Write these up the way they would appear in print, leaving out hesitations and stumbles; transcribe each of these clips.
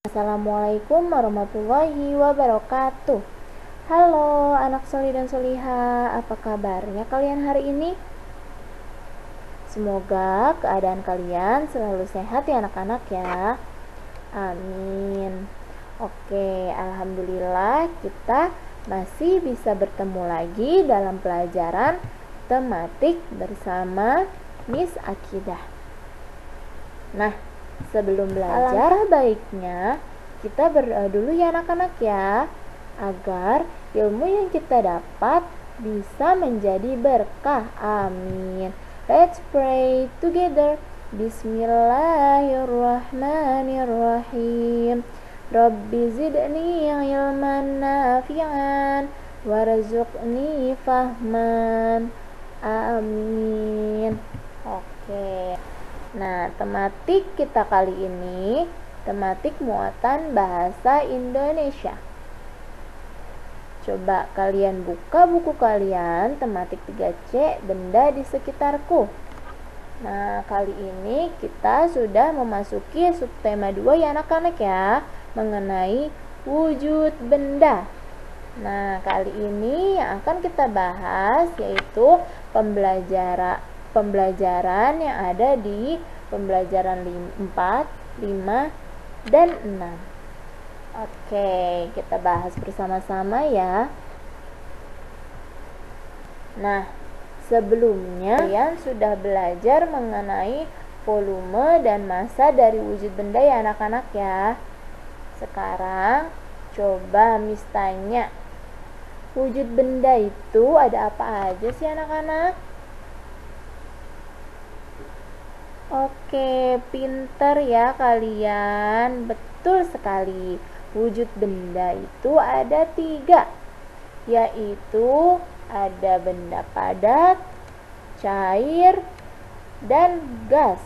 Assalamualaikum warahmatullahi wabarakatuh. Halo anak solih dan soliha, apa kabarnya kalian hari ini? Semoga keadaan kalian selalu sehat ya anak-anak ya. Amin. Oke, alhamdulillah kita masih bisa bertemu lagi dalam pelajaran tematik bersama Miss Akidah. Nah, sebelum belajar, baiknya kita berdoa dulu ya anak-anak ya, agar ilmu yang kita dapat bisa menjadi berkah. Amin. Let's pray together. Bismillahirrahmanirrahim. Rabbi zidni ilman nafi'an warzuqni fahman. Amin. Oke. Nah, tematik kita kali ini tematik muatan bahasa Indonesia. Coba kalian buka buku kalian, tematik 3C, benda di sekitarku. Nah, kali ini kita sudah memasuki subtema 2 ya anak-anak ya, mengenai wujud benda. Nah, kali ini yang akan kita bahas yaitu pembelajaran yang ada di pembelajaran 4, 5, dan 6. Oke, kita bahas bersama-sama ya. Nah, sebelumnya kalian sudah belajar mengenai volume dan massa dari wujud benda ya anak-anak ya. Sekarang coba Miss tanya, wujud benda itu ada apa aja sih anak-anak? Oke, pinter ya kalian. Betul sekali. Wujud benda itu ada 3, yaitu ada benda padat, cair, dan gas.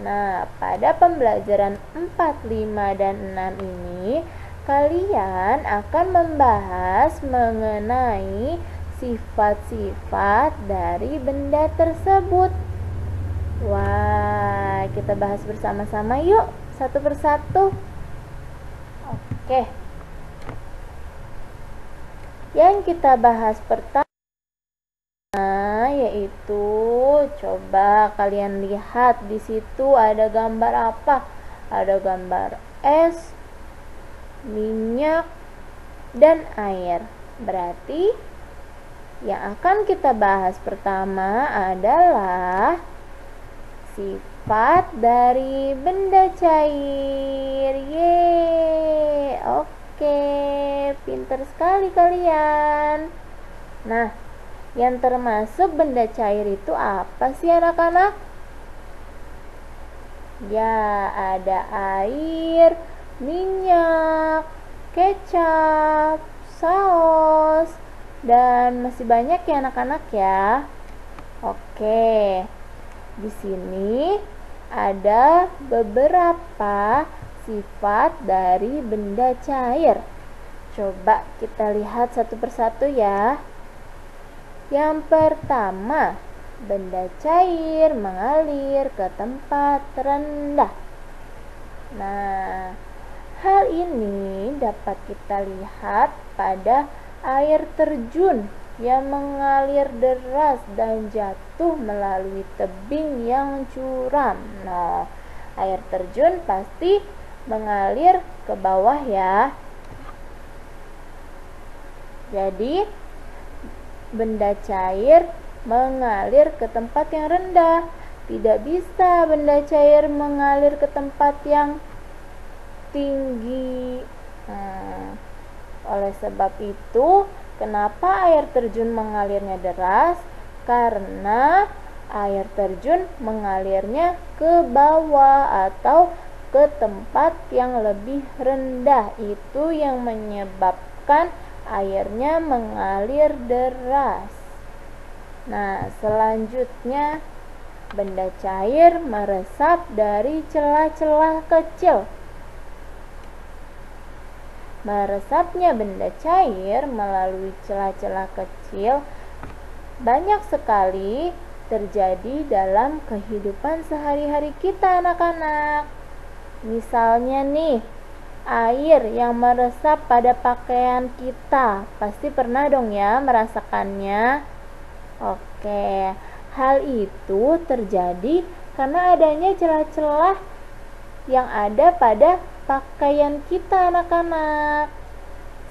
Nah, pada pembelajaran 4, 5, dan 6 ini kalian akan membahas mengenai sifat-sifat dari benda tersebut. Wah, kita bahas bersama-sama yuk, satu persatu. Oke. Yang kita bahas pertama yaitu, coba kalian lihat di situ ada gambar apa? Ada gambar es, minyak, dan air. Berarti yang akan kita bahas pertama adalah sifat dari benda cair. Yeay. Oke, pinter sekali kalian. Nah, yang termasuk benda cair itu apa sih anak-anak? Ya, ada air, minyak, kecap, saus, dan masih banyak ya anak-anak ya. Oke. Di sini ada beberapa sifat dari benda cair. Coba kita lihat satu persatu ya. Yang pertama, benda cair mengalir ke tempat rendah. Nah, hal ini dapat kita lihat pada air terjun yang mengalir deras dan jatuh melalui tebing yang curam. Nah, air terjun pasti mengalir ke bawah ya. Jadi, benda cair mengalir ke tempat yang rendah. Tidak bisa benda cair mengalir ke tempat yang tinggi. Nah, oleh sebab itu, kenapa air terjun mengalirnya deras? Karena air terjun mengalirnya ke bawah atau ke tempat yang lebih rendah. Itu yang menyebabkan airnya mengalir deras. Nah, selanjutnya benda cair meresap dari celah-celah kecil. Meresapnya benda cair melalui celah-celah kecil banyak sekali terjadi dalam kehidupan sehari-hari kita anak-anak. Misalnya nih, air yang meresap pada pakaian kita. Pasti pernah dong ya merasakannya. Oke, hal itu terjadi karena adanya celah-celah yang ada pada pakaian kita, anak-anak.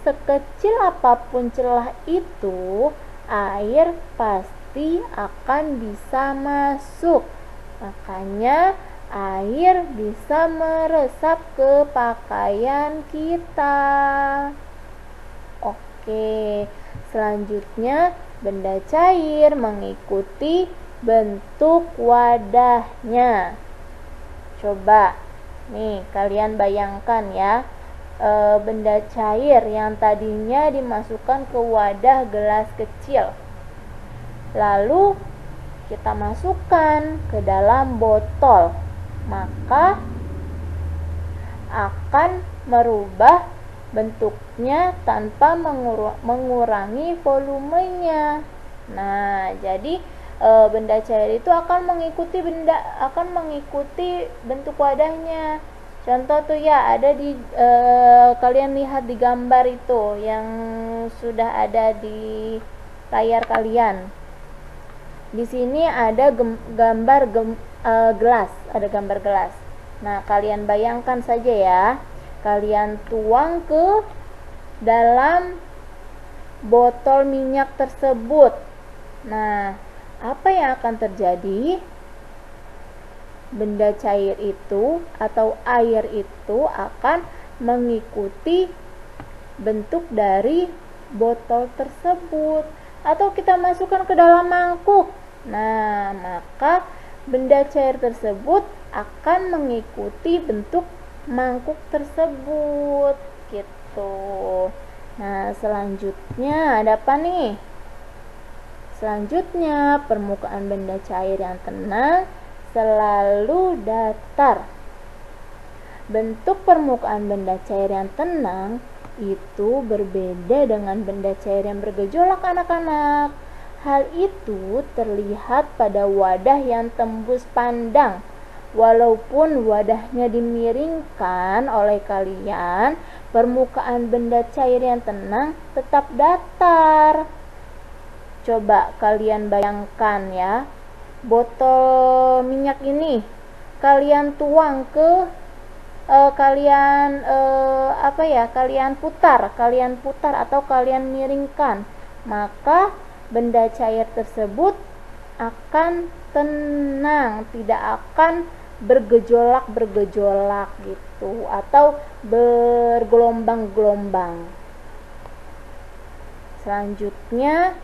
Sekecil apapun celah itu, air pasti akan bisa masuk. Makanya air bisa meresap ke pakaian kita. Oke, selanjutnya benda cair mengikuti bentuk wadahnya. Coba nih kalian bayangkan ya, benda cair yang tadinya dimasukkan ke wadah gelas kecil, lalu kita masukkan ke dalam botol, maka akan merubah bentuknya tanpa mengurangi volumenya. Nah, jadi benda cair itu akan mengikuti bentuk wadahnya. Contoh tuh ya, ada di kalian lihat di gambar itu yang sudah ada di layar kalian. Di sini ada gambar gelas, ada gambar gelas. Nah, kalian bayangkan saja ya, kalian tuang ke dalam botol minyak tersebut. Nah, apa yang akan terjadi? Benda cair itu atau air itu akan mengikuti bentuk dari botol tersebut, atau kita masukkan ke dalam mangkuk. Nah, maka benda cair tersebut akan mengikuti bentuk mangkuk tersebut gitu. Nah, selanjutnya ada apa nih? Selanjutnya, permukaan benda cair yang tenang selalu datar. Bentuk permukaan benda cair yang tenang itu berbeda dengan benda cair yang bergejolak, anak-anak. Hal itu terlihat pada wadah yang tembus pandang. Walaupun wadahnya dimiringkan oleh kalian, permukaan benda cair yang tenang tetap datar. Coba kalian bayangkan ya, botol minyak ini kalian tuang ke kalian putar atau kalian miringkan, maka benda cair tersebut akan tenang, tidak akan bergejolak gitu atau bergelombang-gelombang. Selanjutnya,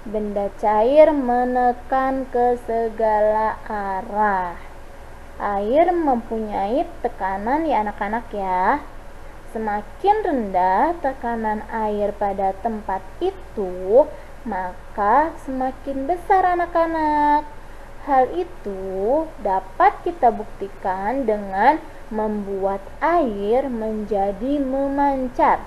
benda cair menekan ke segala arah. Air mempunyai tekanan ya anak-anak ya. Semakin rendah tekanan air pada tempat itu, maka semakin besar anak-anak. Hal itu dapat kita buktikan dengan membuat air menjadi memancar.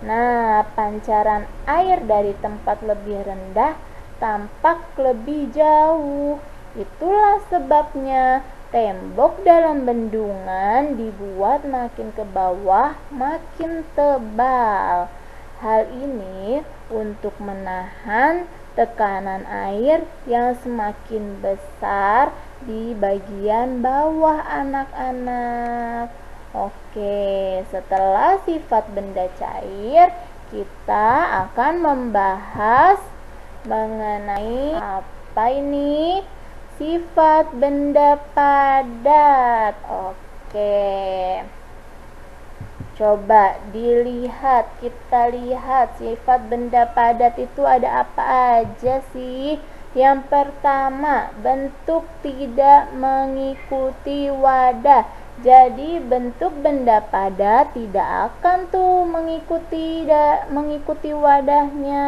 Nah, pancaran air dari tempat lebih rendah tampak lebih jauh. Itulah sebabnya tembok dalam bendungan dibuat makin ke bawah makin tebal. Hal ini untuk menahan tekanan air yang semakin besar di bagian bawah, anak-anak. Oke, setelah sifat benda cair, kita akan membahas mengenai apa ini? Sifat benda padat. Oke. Coba dilihat, kita lihat sifat benda padat itu ada apa aja sih? Yang pertama, bentuk tidak mengikuti wadah. Jadi bentuk benda padat tidak akan mengikuti wadahnya.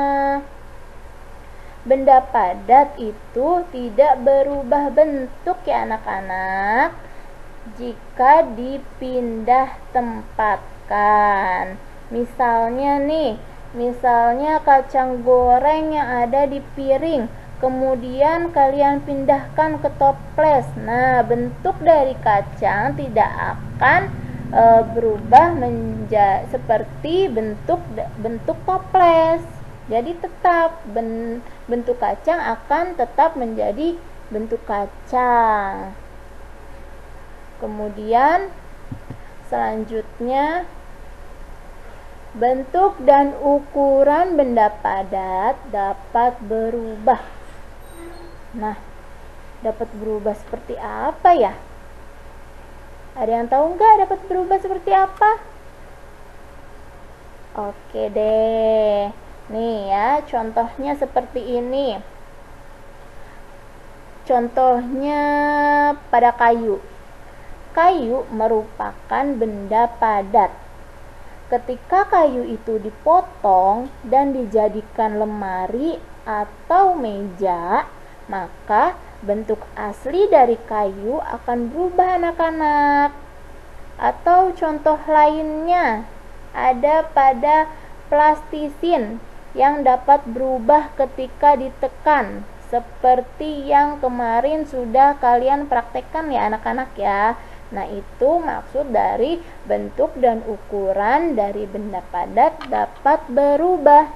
Benda padat itu tidak berubah bentuk ya anak-anak jika dipindah tempatkan. Misalnya kacang goreng yang ada di piring, kemudian kalian pindahkan ke toples. Nah, bentuk dari kacang tidak akan berubah menjadi seperti bentuk toples. Jadi tetap bentuk kacang akan tetap menjadi bentuk kacang. Kemudian selanjutnya, bentuk dan ukuran benda padat dapat berubah. Nah, dapat berubah seperti apa ya? Ada yang tahu nggak dapat berubah seperti apa? Oke deh. Nih ya, contohnya seperti ini. Contohnya pada kayu. Kayu merupakan benda padat. Ketika kayu itu dipotong dan dijadikan lemari atau meja, maka bentuk asli dari kayu akan berubah anak-anak. Atau contoh lainnya, ada pada plastisin yang dapat berubah ketika ditekan, seperti yang kemarin sudah kalian praktekkan ya anak-anak ya. Nah, itu maksud dari bentuk dan ukuran dari benda padat dapat berubah.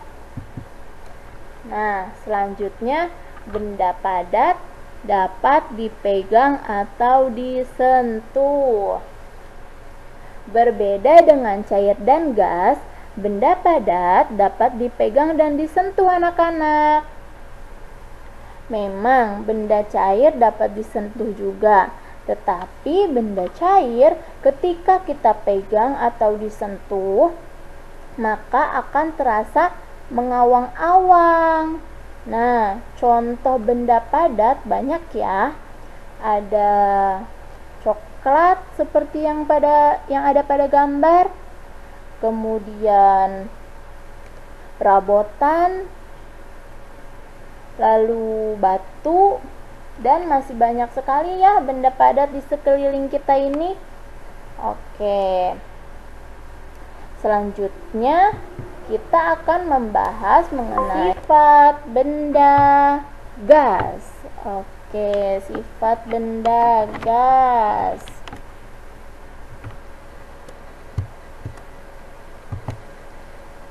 Nah, selanjutnya benda padat dapat dipegang atau disentuh. Berbeda dengan cair dan gas, benda padat dapat dipegang dan disentuh anak-anak. Memang benda cair dapat disentuh juga, tetapi benda cair ketika kita pegang atau disentuh, maka akan terasa mengawang-awang. Nah, contoh benda padat banyak ya. Ada coklat seperti yang ada pada gambar. Kemudian perabotan, lalu batu, dan masih banyak sekali ya benda padat di sekeliling kita ini. Oke. Selanjutnya kita akan membahas mengenai sifat benda gas. Oke, sifat benda gas.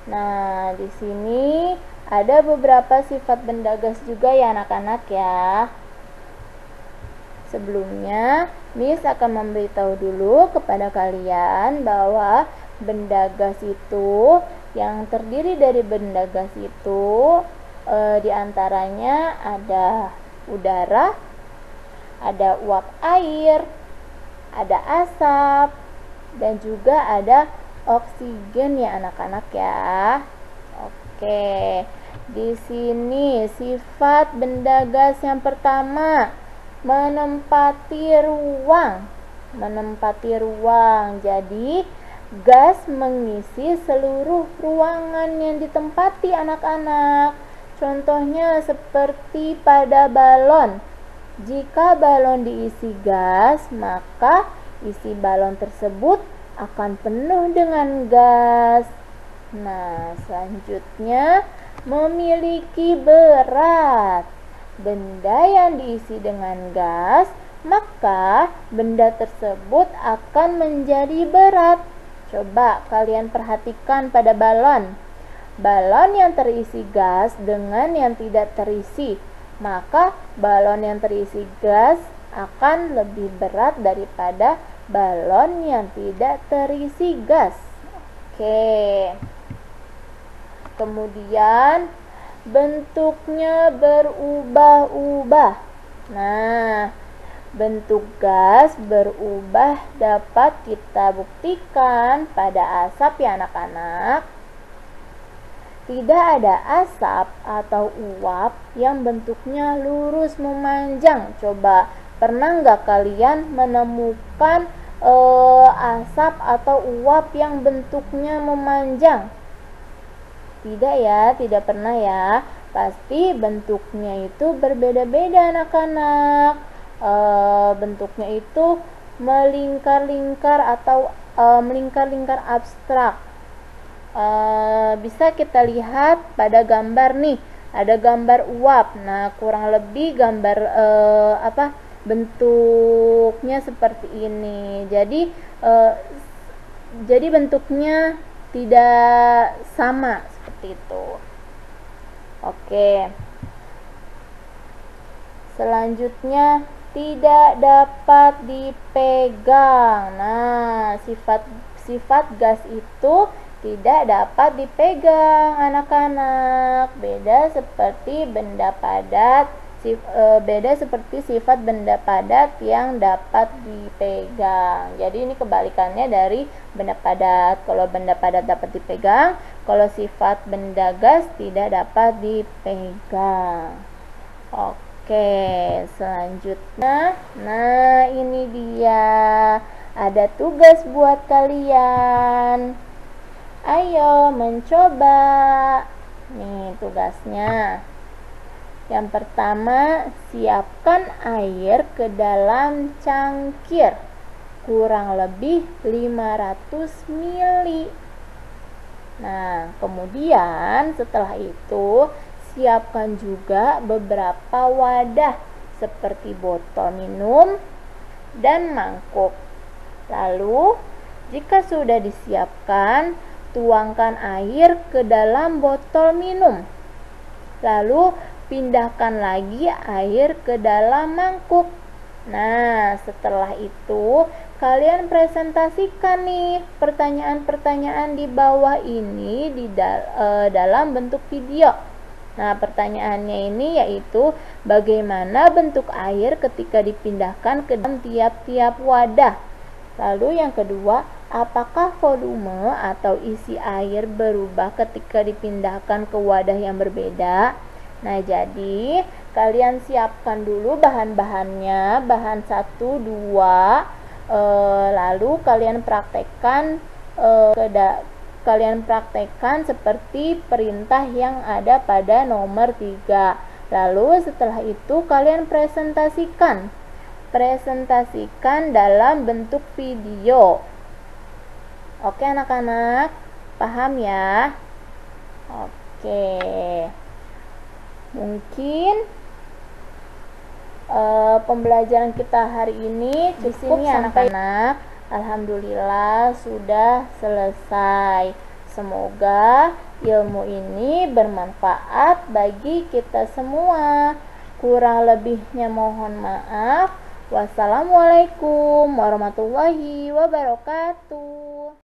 Nah, di sini ada beberapa sifat benda gas juga ya anak-anak ya. Sebelumnya, Miss akan memberitahu dulu kepada kalian bahwa benda gas itu, yang terdiri dari benda gas itu diantaranya ada udara, ada uap air, ada asap, dan juga ada oksigen ya anak-anak ya. Oke, di sini sifat benda gas yang pertama, menempati ruang. Jadi gas mengisi seluruh ruangan yang ditempati anak-anak. Contohnya seperti pada balon. Jika balon diisi gas, maka isi balon tersebut akan penuh dengan gas. Nah, selanjutnya memiliki berat. Benda yang diisi dengan gas, maka benda tersebut akan menjadi berat. Coba kalian perhatikan pada balon. Balon yang terisi gas dengan yang tidak terisi, maka balon yang terisi gas akan lebih berat daripada balon yang tidak terisi gas. Oke. Kemudian bentuknya berubah-ubah. Nah, bentuk gas berubah dapat kita buktikan pada asap ya anak-anak. Tidak ada asap atau uap yang bentuknya lurus memanjang. Coba, pernah nggak kalian menemukan asap atau uap yang bentuknya memanjang? Tidak ya, tidak pernah ya. Pasti bentuknya itu berbeda-beda anak-anak. Bentuknya itu melingkar-lingkar atau melingkar-lingkar abstrak. Bisa kita lihat pada gambar nih, ada gambar uap. Nah, kurang lebih gambar bentuknya seperti ini. Jadi jadi bentuknya tidak sama seperti itu. Oke. Selanjutnya, tidak dapat dipegang. Nah, sifat gas itu tidak dapat dipegang, anak-anak. Beda seperti sifat benda padat yang dapat dipegang. Jadi ini kebalikannya dari benda padat. Kalau benda padat dapat dipegang, kalau sifat benda gas tidak dapat dipegang. Oke, selanjutnya, nah ini dia, ada tugas buat kalian. Ayo mencoba. Nih tugasnya. Yang pertama, siapkan air ke dalam cangkir kurang lebih 500 ml. Nah, kemudian setelah itu siapkan juga beberapa wadah seperti botol minum dan mangkuk. Lalu, jika sudah disiapkan, tuangkan air ke dalam botol minum. Lalu, pindahkan lagi air ke dalam mangkuk. Nah, setelah itu, kalian presentasikan nih pertanyaan-pertanyaan di bawah ini dalam bentuk video. Nah, pertanyaannya ini yaitu bagaimana bentuk air ketika dipindahkan ke dalam tiap-tiap wadah. Lalu yang kedua, apakah volume atau isi air berubah ketika dipindahkan ke wadah yang berbeda? Nah, jadi kalian siapkan dulu bahan-bahannya, bahan 1, 2, lalu kalian praktekkan seperti perintah yang ada pada nomor 3. Lalu setelah itu kalian presentasikan dalam bentuk video. Oke anak-anak, paham ya? Oke. Mungkin pembelajaran kita hari ini cukup sampai anak. Alhamdulillah sudah selesai. Semoga ilmu ini bermanfaat bagi kita semua. Kurang lebihnya mohon maaf. Wassalamualaikum warahmatullahi wabarakatuh.